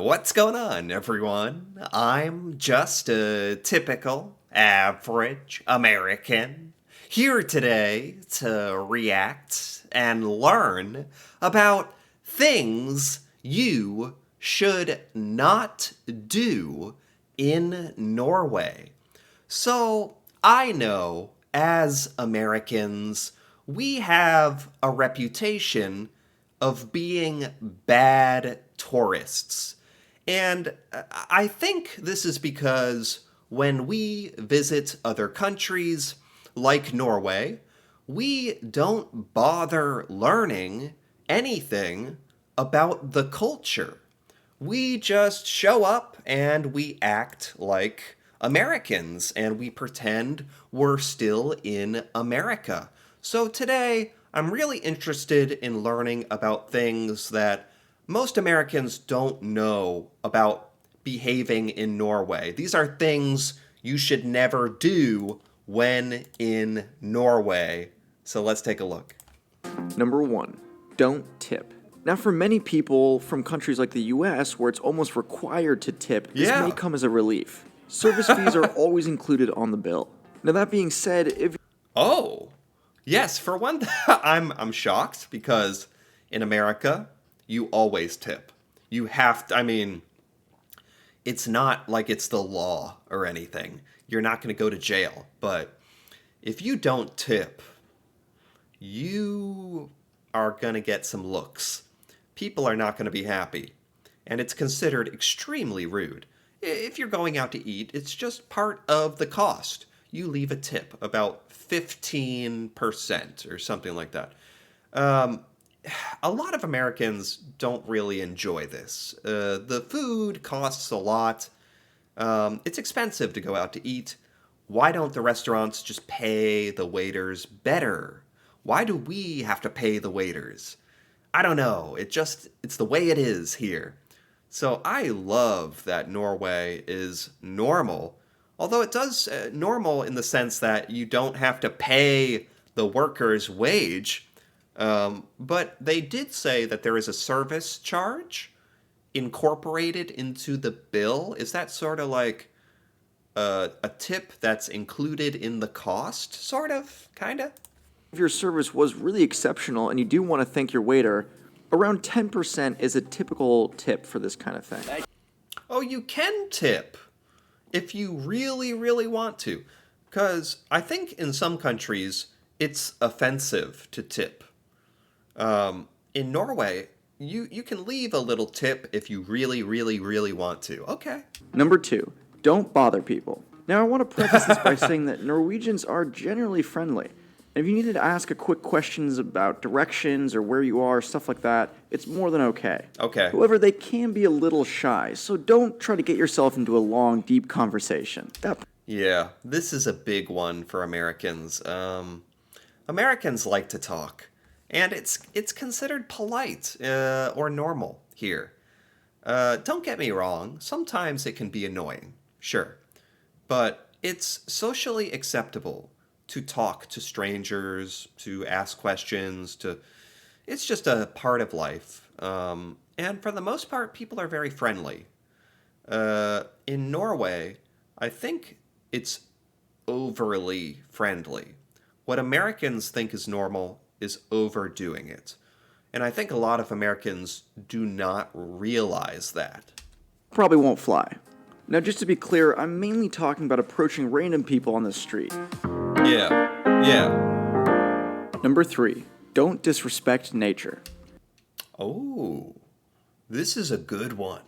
What's going on, everyone? I'm just a typical, average American here today to react and learn about things you should not do in Norway. So, I know as Americans, we have a reputation of being bad tourists. And I think this is because when we visit other countries like Norway, we don't bother learning anything about the culture. We just show up and we act like Americans and we pretend we're still in America. So today, I'm really interested in learning about things that most Americans don't know about behaving in Norway. These are things you should never do when in Norway. So let's take a look. Number 1. Don't tip. Now, for many people from countries like the US, where it's almost required to tip, this Yeah. may come as a relief. Service fees are always included on the bill. Now, that being said, if Oh, yes. For one, I'm shocked because in America you always tip. You have to. I mean, it's not like it's the law or anything. You're not going to go to jail, but if you don't tip, you are going to get some looks. People are not going to be happy, and it's considered extremely rude. If you're going out to eat, it's just part of the cost. You leave a tip, about 15% or something like that. Um, a lot of Americans don't really enjoy this. The food costs a lot. It's expensive to go out to eat. Why don't the restaurants just pay the waiters better? Why do we have to pay the waiters? I don't know. It's the way it is here. So I love that Norway is normal, although it does normal in the sense that you don't have to pay the worker's wage. But they did say that there is a service charge incorporated into the bill. Is that sort of like a tip that's included in the cost? Sort of, kind of. your service was really exceptional and you do want to thank your waiter, around 10% is a typical tip for this kind of thing. Oh, you can tip if you really, really want to. Because I think in some countries it's offensive to tip. In Norway, you can leave a little tip if you really, really, really want to. Okay. Number 2. Don't bother people. Now, I want to preface this by saying that Norwegians are generally friendly. And if you needed to ask a quick questions about directions or where you are, stuff like that, it's more than okay. Okay. However, they can be a little shy, so don't try to get yourself into a long, deep conversation. Yeah, this is a big one for Americans. Americans like to talk, and it's considered polite or normal here. Don't get me wrong, sometimes it can be annoying, sure, but it's socially acceptable to talk to strangers, to ask questions, to it's just a part of life. And for the most part, people are very friendly. In Norway, I think it's overly friendly. What Americans think is normal is overdoing it. And I think a lot of Americans do not realize that. Probably won't fly. Now, just to be clear, I'm mainly talking about approaching random people on the street. Yeah. Number 3, don't disrespect nature. Oh, this is a good one.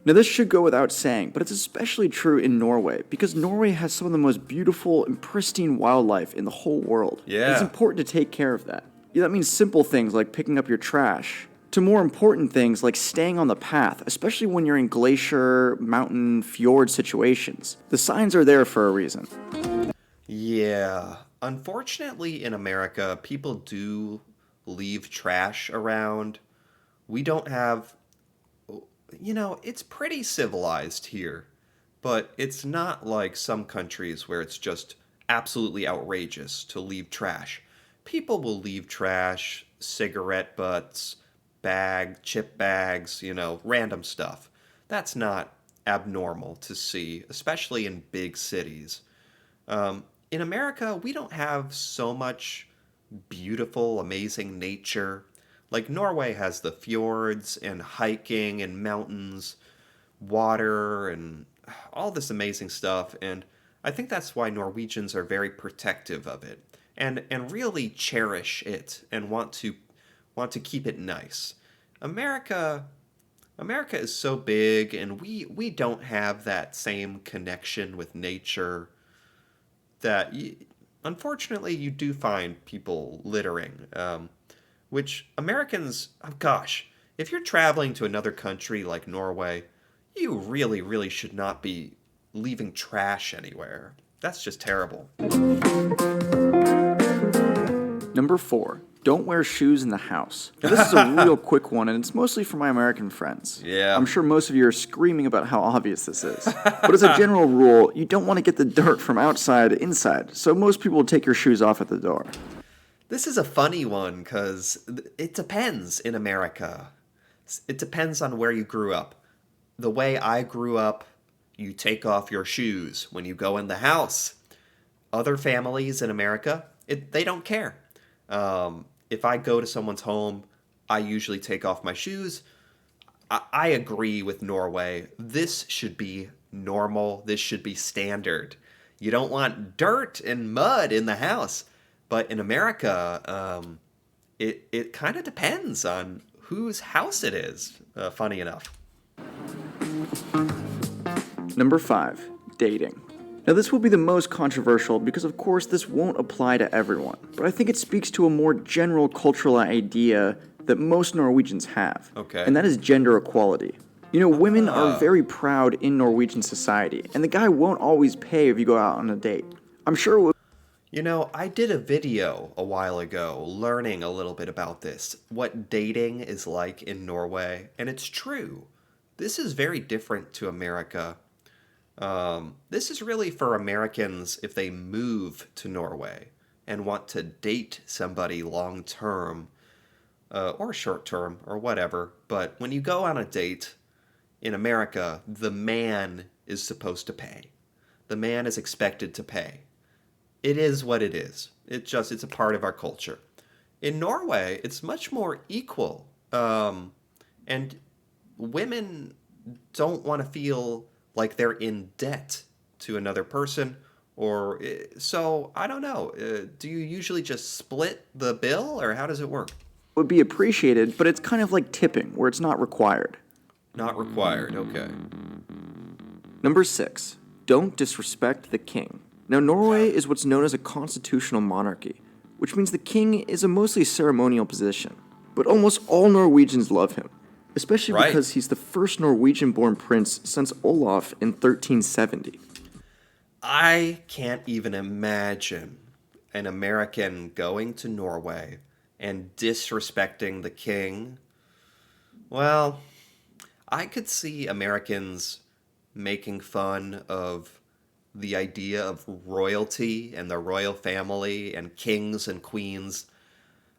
Now, this should go without saying, but it's especially true in Norway, because Norway has some of the most beautiful and pristine wildlife in the whole world. Yeah. It's important to take care of that. Yeah, that means simple things like picking up your trash, to more important things like staying on the path, especially when you're in glacier, mountain, fjord situations. The signs are there for a reason. Yeah. Unfortunately, in America, people do leave trash around. We don't have, it's pretty civilized here, but it's not like some countries where it's just absolutely outrageous to leave trash. People will leave trash, cigarette butts, chip bags, random stuff. That's not abnormal to see, especially in big cities. In America, we don't have so much beautiful, amazing nature. Like Norway has the fjords and hiking and mountains, water and all this amazing stuff. And I think that's why Norwegians are very protective of it and really cherish it and want to keep it nice. America America is so big and we don't have that same connection with nature that unfortunately you do find people littering, which Americans, oh gosh, if you're traveling to another country like Norway, you really, really should not be leaving trash anywhere. That's just terrible. Number 4. Don't wear shoes in the house. Now, this is a real quick one, and it's mostly for my American friends. Yeah. I'm sure most of you are screaming about how obvious this is. But as a general rule, you don't want to get the dirt from outside inside, so most people will take your shoes off at the door. This is a funny one because it depends in America. It depends on where you grew up. The way I grew up, you take off your shoes when you go in the house. Other families in America, they don't care. If I go to someone's home, I usually take off my shoes. I agree with Norway. This should be normal. This should be standard. You don't want dirt and mud in the house. But in America, it kind of depends on whose house it is, funny enough. Number 5. Dating. Now, this will be the most controversial because, of course, this won't apply to everyone, but I think it speaks to a more general cultural idea that most Norwegians have, Okay. and that is gender equality. You know, women are very proud in Norwegian society, and the guy won't always pay if you go out on a date. I'm sure it would. You know, I did a video a while ago learning a little bit about this, what dating is like in Norway, and it's true. This is very different to America. This is really for Americans if they move to Norway and want to date somebody long term, or short term, or whatever. But when you go on a date in America, the man is supposed to pay. The man is expected to pay. It is what it is. It's a part of our culture. In Norway, it's much more equal. And women don't want to feel like they're in debt to another person, or so I don't know. Do you usually just split the bill, or how does it work? Would be appreciated, but it's kind of like tipping, where it's not required. Not required. Okay. Number 6. Don't disrespect the king. Now, Norway is what's known as a constitutional monarchy, which means the king is a mostly ceremonial position. But almost all Norwegians love him, especially Right. because he's the first Norwegian-born prince since Olaf in 1370. I can't even imagine an American going to Norway and disrespecting the king. Well, I could see Americans making fun of the idea of royalty and the royal family and kings and queens.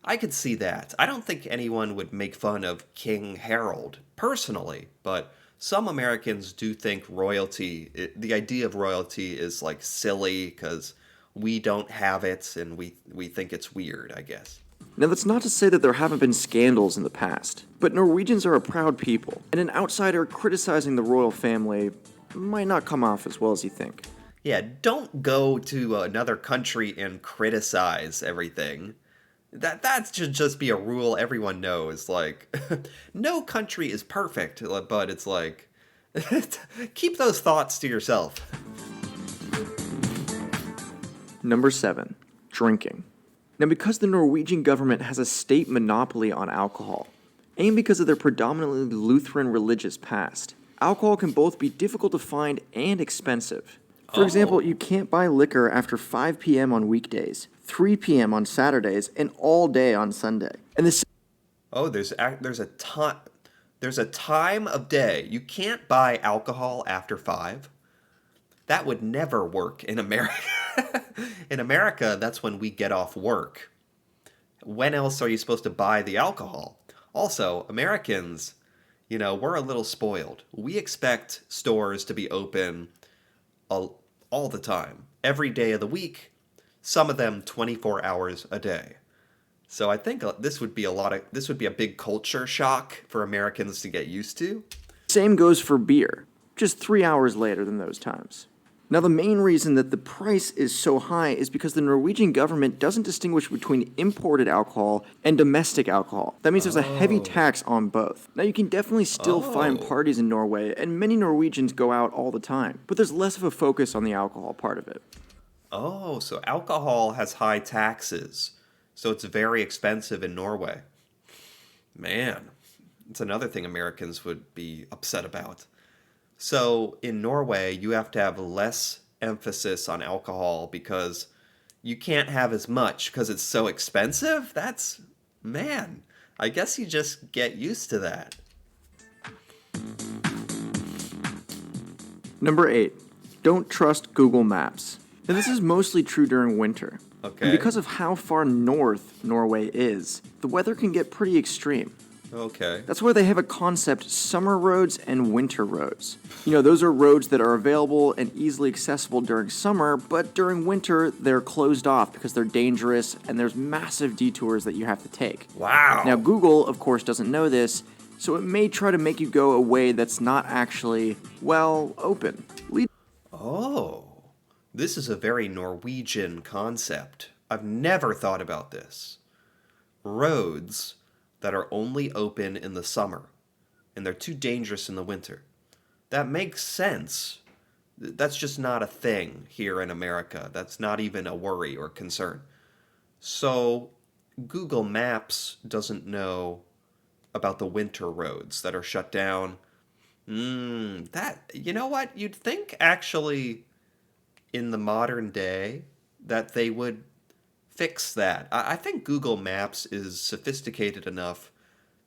I could see that. I don't think anyone would make fun of King Harold personally, but some Americans do think the idea of royalty is like silly because we don't have it and we think it's weird, I guess. Now, that's not to say that there haven't been scandals in the past, but Norwegians are a proud people, and an outsider criticizing the royal family might not come off as well as you think. Yeah, don't go to another country and criticize everything. That should just be a rule everyone knows. Like, no country is perfect, but it's like, keep those thoughts to yourself. Number 7. Drinking. Now, because the Norwegian government has a state monopoly on alcohol, and because of their predominantly Lutheran religious past, alcohol can both be difficult to find and expensive. For example, you can't buy liquor after 5 p.m. on weekdays, 3 p.m. on Saturdays, and all day on Sunday. And this Oh, there's a time of day. You can't buy alcohol after 5. That would never work in America. In America, that's when we get off work. When else are you supposed to buy the alcohol? Also, Americans, We're a little spoiled. We expect stores to be open all, all the time, every day of the week, some of them 24 hours a day. So I think this would be a big culture shock for Americans to get used to. Same goes for beer, just 3 hours later than those times. Now, the main reason that the price is so high is because the Norwegian government doesn't distinguish between imported alcohol and domestic alcohol. That means there's a heavy tax on both. Now, you can definitely still find Oh. parties in Norway, and many Norwegians go out all the time, but there's less of a focus on the alcohol part of it. Oh, so alcohol has high taxes. So it's very expensive in Norway. Man, it's another thing Americans would be upset about. So in Norway, you have to have less emphasis on alcohol because you can't have as much because it's so expensive? Man, I guess you just get used to that. Number 8, don't trust Google Maps. Now, this is mostly true during winter. Okay. And because of how far north Norway is, the weather can get pretty extreme. Okay. That's why they have a concept, summer roads and winter roads. Those are roads that are available and easily accessible during summer, but during winter, they're closed off because they're dangerous and there's massive detours that you have to take. Wow. Now, Google, of course, doesn't know this, so it may try to make you go a way that's not actually, open. Oh, this is a very Norwegian concept. I've never thought about this. Roads that are only open in the summer, and they're too dangerous in the winter. That makes sense. That's just not a thing here in America. That's not even a worry or concern. So, Google Maps doesn't know about the winter roads that are shut down. You know what? You'd think actually in the modern day that they would fix that. I think Google Maps is sophisticated enough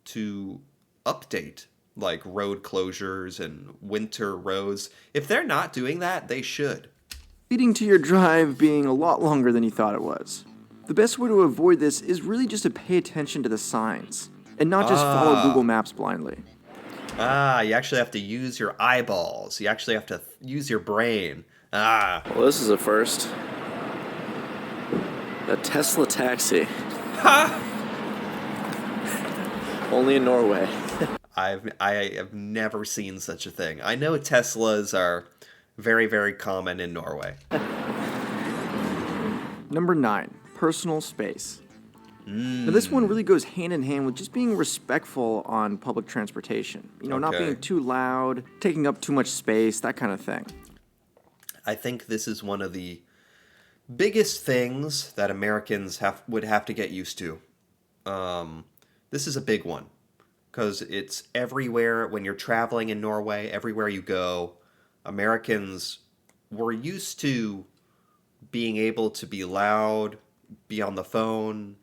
to update like road closures and winter roads. If they're not doing that, they should. Leading to your drive being a lot longer than you thought it was. The best way to avoid this is really just to pay attention to the signs and not just follow Google Maps blindly. You actually have to use your eyeballs. You actually have to use your brain. Well, this is a first. A Tesla taxi. Ha! Only in Norway. I have never seen such a thing. I know Teslas are very, very common in Norway. Number 9, personal space. Now, this one really goes hand in hand with just being respectful on public transportation. Not Okay. being too loud, taking up too much space, that kind of thing. I think this is one of the biggest things that Americans would have to get used to. This is a big one because it's everywhere when you're traveling in Norway, everywhere you go. Americans were used to being able to be loud, be on the phone,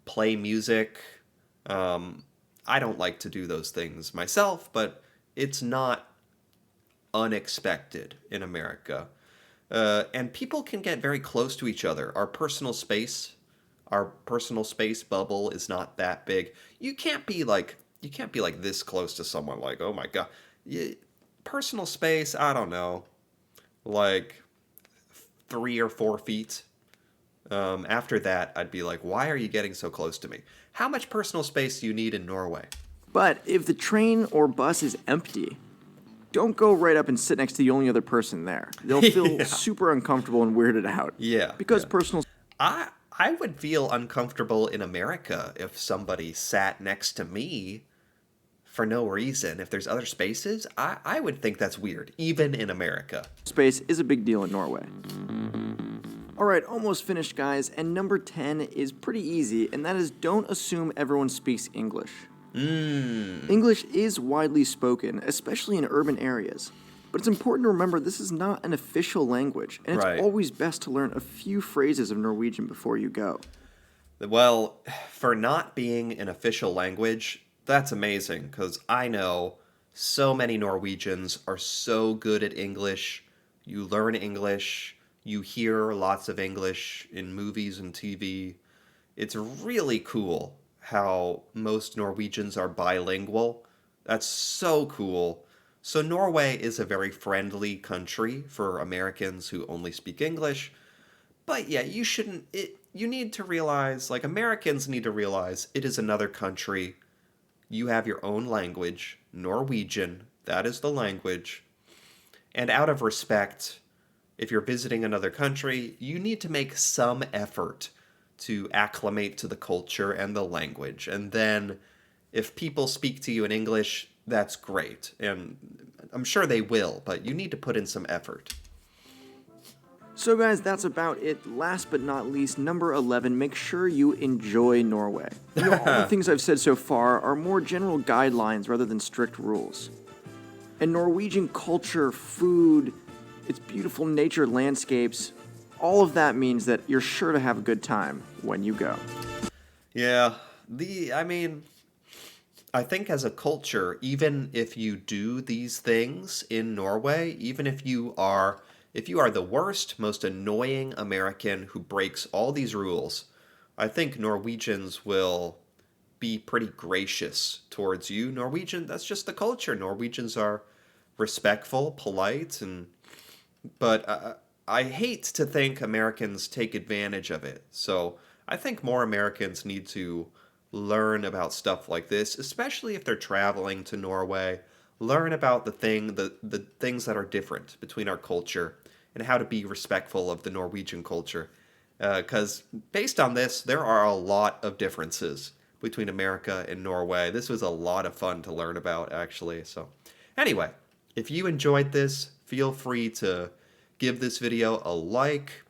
play music. I don't like to do those things myself, but it's not unexpected in America. And people can get very close to each other. Our personal space bubble is not that big. You can't be like this close to someone. Like, oh my god, personal space. I don't know, like 3 or 4 feet. After that, I'd be like, why are you getting so close to me? How much personal space do you need in Norway? But if the train or bus is empty, don't go right up and sit next to the only other person there. They'll feel Yeah. super uncomfortable and weirded out. Yeah, Because yeah. personal I would feel uncomfortable in America if somebody sat next to me for no reason. If there's other spaces, I would think that's weird, even in America. space is a big deal in Norway. Alright, almost finished, guys, and number 10 is pretty easy, and that is don't assume everyone speaks English. English is widely spoken, especially in urban areas. But it's important to remember this is not an official language, and it's Right. always best to learn a few phrases of Norwegian before you go. Well, for not being an official language, that's amazing, because I know so many Norwegians are so good at English. You learn English, you hear lots of English in movies and TV. It's really cool how most Norwegians are bilingual. That's so cool. So, Norway is a very friendly country for Americans who only speak English. But yeah, you shouldn't. You need to realize, like, Americans need to realize it is another country. You have your own language, Norwegian. That is the language. And out of respect, if you're visiting another country, you need to make some effort to acclimate to the culture and the language. And then if people speak to you in English, that's great. And I'm sure they will, but you need to put in some effort. So, guys, that's about it. Last but not least, number 11, make sure you enjoy Norway. All the things I've said so far are more general guidelines rather than strict rules. And Norwegian culture, food, its beautiful nature landscapes, all of that means that you're sure to have a good time when you go. Yeah, I think as a culture, even if you do these things in Norway, even if you are the worst, most annoying American who breaks all these rules, I think Norwegians will be pretty gracious towards you. That's just the culture. Norwegians are respectful, polite, but I hate to think Americans take advantage of it. So I think more Americans need to learn about stuff like this, especially if they're traveling to Norway. Learn about the things that are different between our culture and how to be respectful of the Norwegian culture. Because based on this, there are a lot of differences between America and Norway. This was a lot of fun to learn about, actually. So, anyway, if you enjoyed this, feel free to give this video a like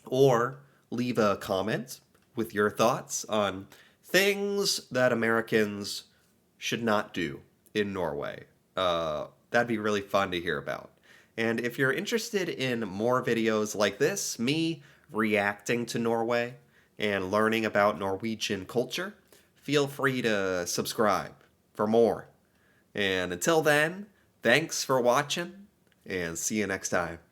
or leave a comment with your thoughts on things that Americans should not do in Norway. That'd be really fun to hear about. And if you're interested in more videos like this, me reacting to Norway and learning about Norwegian culture, feel free to subscribe for more. And until then, thanks for watching, and see you next time.